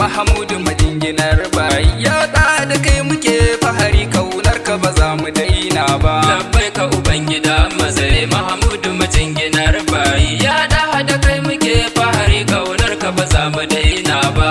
Mahamudu majinginar bayi, ya da kai muke fahari, kaunar ka ba za mu daina ba. Labbaika ubangida mazare Mahamudu majinginar bayi, ya da kai muke fahari, kaunar ka ba za mu daina ba.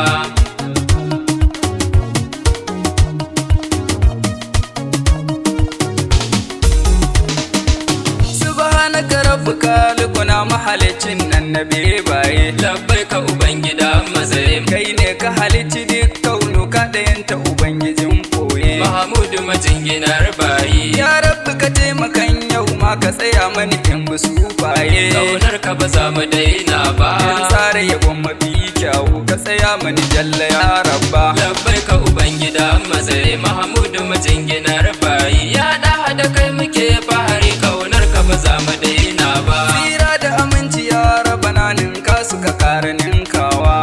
Kalikuna mahalicin nan na bebaye, labbaika ubangida mazare, kai ne ka halicci duk kaunu kaɗayanta ubangijin koye. Mahamudu majinginar bayi, ya rabbi ka taimakan yau ma ka tsaya mani in bi sufaye. kaunar ka ba za mu daina ba. in tsara yabon mafi kyawu ka tsaya mani jalla ya rabba. labbaika ubangida mazare Mahamudu majinginar bayi, ya da kai muke fahari, kaunar ka ba za mu daina ba. Tsira da aminci ya raba na ninka suka kara ninkawa,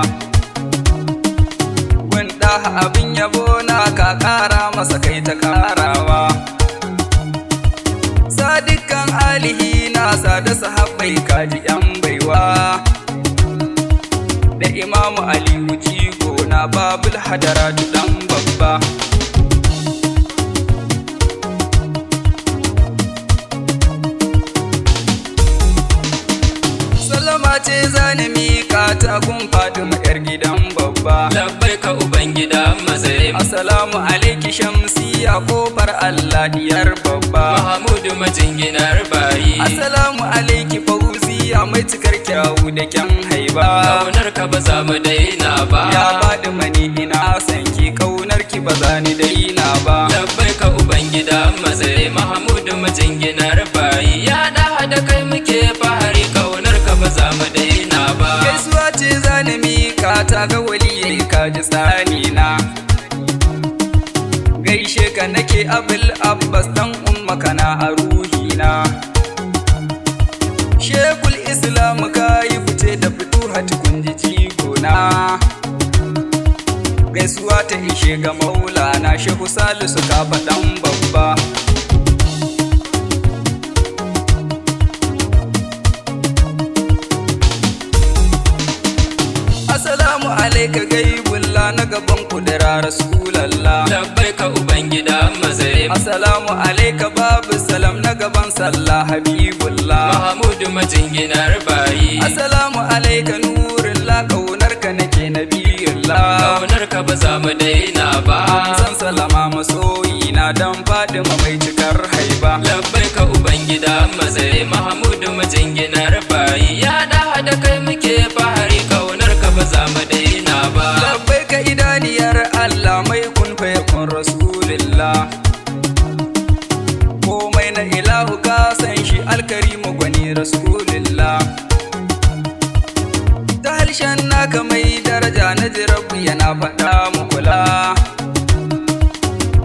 wanda abin yabo na ka kara masa kai ta karawa. Sadikan alihi nasa da sahabbai kaji yan baiwa, da imamu aliyu jigo na babul hadara dan babba. ce zani mika ta kun Fatima yar gidan babba. labbaika ubangida mazare, assalamu alaiki shamsiya kofar Allah diyar babba. Mahamudu majinginar bayi, assalamu alaiki fauziya mai cikar kyawu da kyan haiba. kaunar ka ba za mu daina ba. ya bada mani ina san ki, kaunar ki ba za ni daina ba. labbaika ubangida mazare Mahamudu majinginar bayi, ya da kai muke fahari, kaunar ka ba za mu daina ba. gaisuwa ce zani mika ta ga waliyai kaji tsani na, gaishe ka nake abul abbas dan umma kana a ruhina. Shekul islam ka yi fice da fituhat kunji jigona, gaisuwa ta ishe ga maulana shehu salisu ka faɗan babba. assalamu alaika gaibullah na gaban kudura rasulallah. labbaika ubangida mazare, assalamu alaika babu salam na gaban sallah habibullah. Mahamudu majinginar bayi, assalamu alaika nurullah kaunar ka nake nabiyullah. kaunar ka ba za mu daina ba. san salama masoyi na dan Fatima mai cikar haiba. labbaika ubangida mazare Mahamudu majinginar bayi, ya da kai muke fahari, kaunar ka ba za mu daina ba. labbaika idaniyar Allah mai kun fa yakun rasulillah, komai na ilahu ka san shi alkarimu gwani rasulillah. ta harshen naka mai daraja na jirabu yana faɗa mu kula,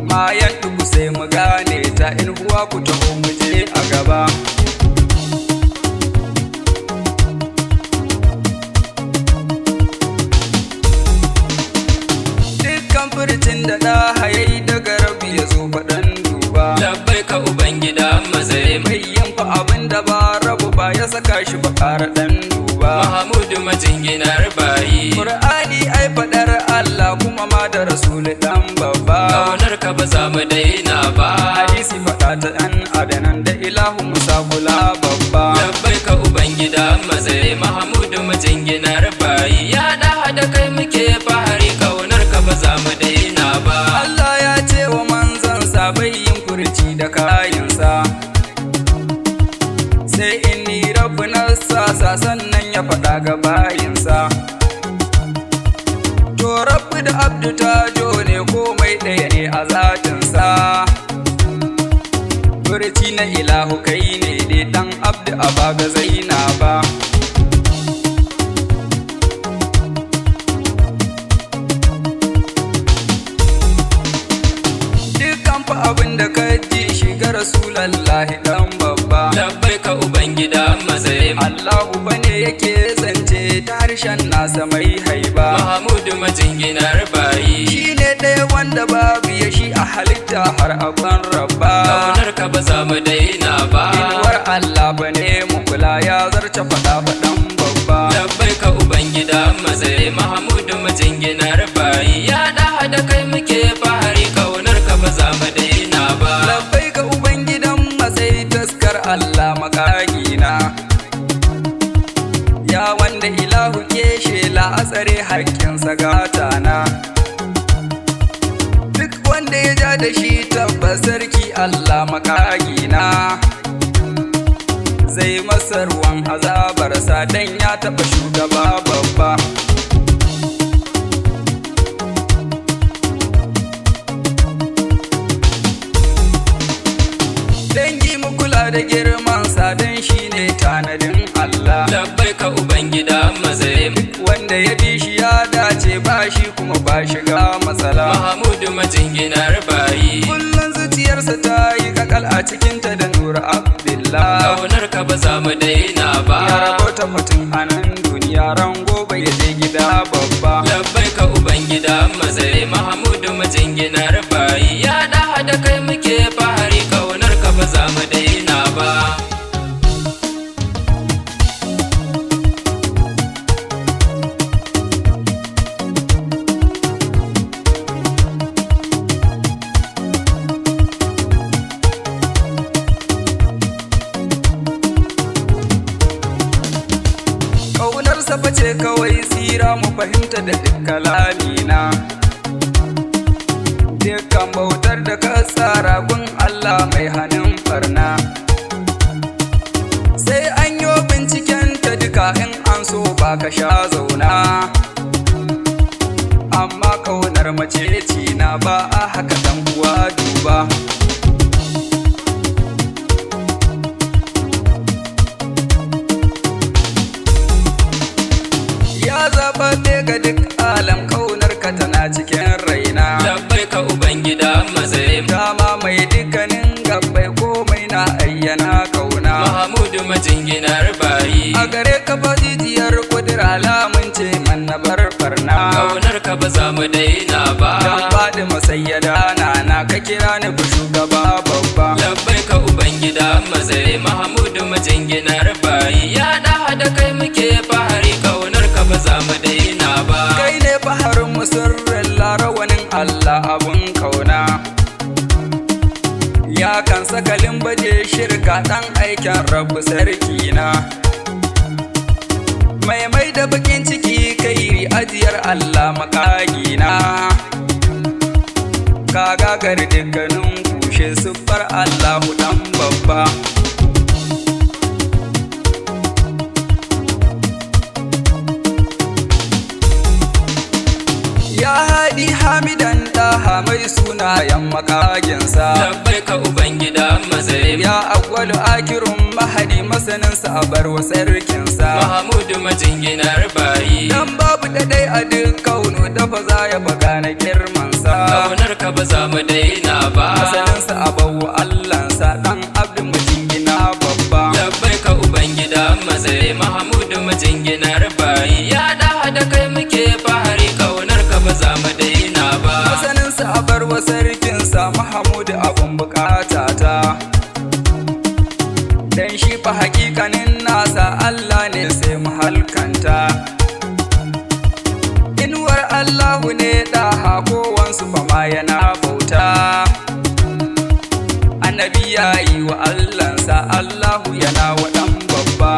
mayan dubu sai mu gane ta in huwa ku taho mu je a gaba. dukkan furcin da ɗa hayayi daga rabi ya zo faɗan duba, labbaika ubangida mazare mai yin fa abin da ba rabu ba ya saka shi ba ƙara ɗan duba. Mahamudu majinginar bayi, Qur'ani ai faɗar Allah kuma ma da Rasul ɗan babba. kaunar ka ba za mu daina ba. hadisi faɗa ta ɗan adanan da ilahu musa kula babba. labbaika ubangida mazare Mahamudu majinginar bayi, ya da kai muke fahari, kaunar ka ba za mu daina ba. Allah ya ce wa manzansa bai yin furci da kayansa, sai inni rabbu nasa sannan ya faɗa ga bayinsa. to rabbu da abdu tajo ne komai ɗaya ne a zatinsa, furci na ilahu kai ne dai dan abdu a baga zaina ba. dukkan fa abin da ka ji shiga rasulallahi dan babba. labbaika ubangida mazare Allahu bane yake zance ta harshen nasa mai haiba. Mahamudu majinginar bayi, shine ɗaya wanda babu ya shi a halitta har abin rabba. kaunar ka ba za mu daina ba. inuwar Allah bane mu kula ya zarce faɗa faɗan babba. labbaika ubangida mazare Mahamudu majinginar majinginar bayi ya da kai muke fahari kaunar ka ba za mu daina ba. Labbai ga ubangidan matsayi taskar Allah makagina, ya wanda ilahu ke shela a tsare haƙƙinsa gatana. Duk wanda ya ja da shi tabbas sarki Allah makagina, zai masa ruwan azabarsa dan ya taɓa shugaba babba. Dangi mu kula da girmansa dan shi ne tanadin Allah. Labbai ka ubangida mazai Wanda ya bi shi ya dace ba shi kuma ba shiga matsala. Mahamudu majinginar bayi Kullum zuciyarsa ta yi kakal a cikinta da Nura Abdullah. kaunar ka ba za mu daina ba. Ya rabota mutum a nan duniya ran gobe ya je gida babba. Labbai ka ubangida mazai Mahamudu majinginar bayi ya da kai muke fahari kaunar ka ba za mu daina ba. Ƙaunarsa face kawai tsira mu fahimta da duk kalamina. Dukkan bautar da ka tsara gun Allah mai hannun farna, sai an yi binciken ta duka in an so ba ka sha zauna. Amma ƙaunar mace na ba a haka dan uwa duba. Ya zaɓa ga duk alam ƙaunar ka tana cikin raina. Labbai ka ubangida mazai Dama mai dukkanin gabbai komai na ayyana ƙauna. Mahamudu majinginar bayi A gare ka fajijiyar kudura lamun ce man na bar farna. kaunar ka ba za mu daina ba. Dan faɗi masayyada na ka kira ni ku shugaba babba. Labbai ka ubangida mazai Mahamudu majinginar bayi ya da kai muke fahari kaunar ka ba za mu daina ba. Kai ne faharin musirrin larawanin Allah abun kauna. Ya kan sakalin baje shirka ɗan aikin rabu sarki na. Mai da bakin ciki kairi ajiyar Allah makagina. Ka gagar dukkanin kushe siffar Allahu ɗan babba. Ya haɗi hamidan ɗaha mai sunayen makaginsa. Labbai ka ubangida mazai Ya awwalu akirun mahadi masaninsa a barwa sarkinsa. Mahamudu majinginar bayi Dan babu daɗai a duk kaunu dafa za ya baka na girmansa. kaunar ka ba za mu daina ba. Masaninsa a bawa Allahnsa ɗan abdin majingina babba. Labbai ka ubangida mazai Mahamudu majinginar bayi ya da kai muke fahari kaunar ka ba za mu daina ba. Masaninsa a barwa sarkinsa Mahamudu abun bukata ta. Dan shi fa hakikanin nasa Allah ne sai mu halkanta. Inuwar Allahu ne ɗaha kowansu fa ma yana bauta. Annabi ya yi wa Allahnsa Allahu yana wa ɗan babba.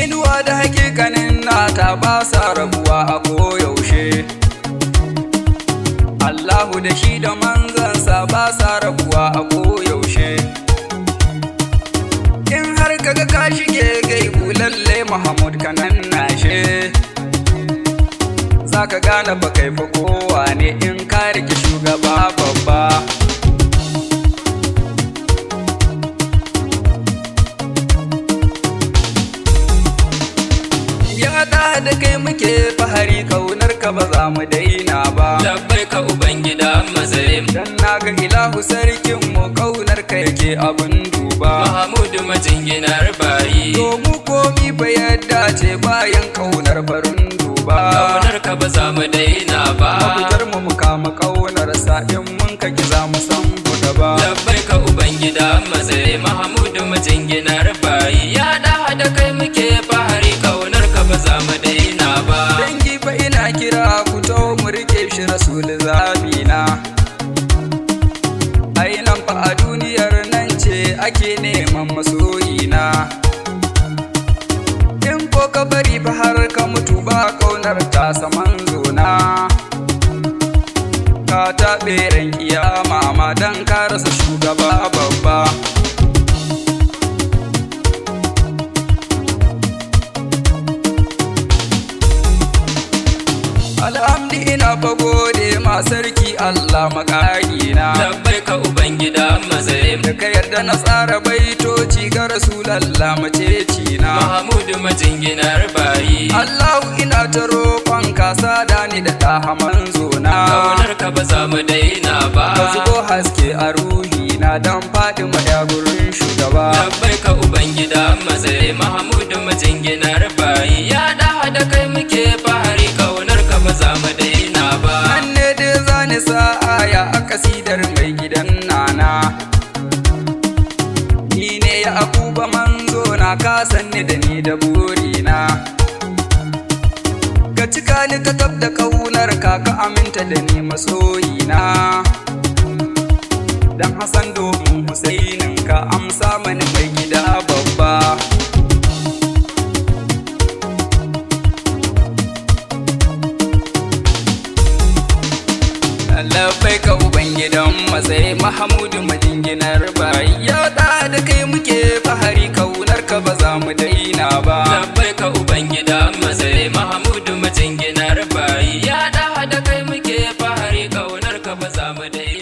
Inuwa da hakikanin nata ba sa rabuwa a koyaushe. Allahu da shi da manzansa ba sa rabuwa a koyaushe. In har kaga ka shige gaibu lalle Muhammad kanan nashe, za ka gane ba kai fa kowa ne in ka rike shugaba babba. Ya da kai muke fahari kaunar ka ba za mu daina ba. Labbai ka ubangida mazai Dan naga ilahu sarkin mu kaunar ka yake abin duba. Mahamudu majinginar bayi To mu komi ba yadda ce bayan kaunar farin duba. kaunar ka ba za mu daina ba. Mafitar mu kama kaunar sa in mun ka ki za mu san ku gaba. Labbai ka ubangida mazai Mahamudu majinginar bayi ya da kai muke fahari kaunar ka ba za mu daina ba. Dangi fa ina kira ku to mu rike shi rasul zabina. Ai nan fa a duniyar nan ce ake neman masoyina. In ko ka bari fa har ka mutu ba kaunar ta saman zona. Ka taɓe ran kiyama ma dan ka rasa shugaba babba. Alhamdi ina fa gode ma sarki Allah makagina. Labbaika ubangida mazai Da ka yarda na tsara baitoci ga Rasulallah macecina. Mahamudu majinginar bayi Allahu ina ta roƙon ka sada ni da ɗaha manzona. kaunar ka ba za mu daina ba. Ka zubo haske a ruhina don Fatima ya gurin shugaba. Labbaika ubangida mazai Mahamudu majinginar bayi ya da kai muke fahari kaunar ka ba za mu daina ba. Nan ne dai zani sa aya a kasidar mai gidan nana. Ni ne ya akuba manzo na ka sanni da ni da burina. Ka cika ni ka tab da kaunar ka ka aminta da ni masoyina. Dan Hassan domin Husainin ka amsa mani mai gida babba. Labbaika ubangidan matsayi Mahamudu majinginar bayi ya da kai muke fahari kaunar ka ba za mu daina ba. Labbaika ubangida mazai Mahamudu majinginar bayi ya da kai muke fahari kaunar ka ba za mu daina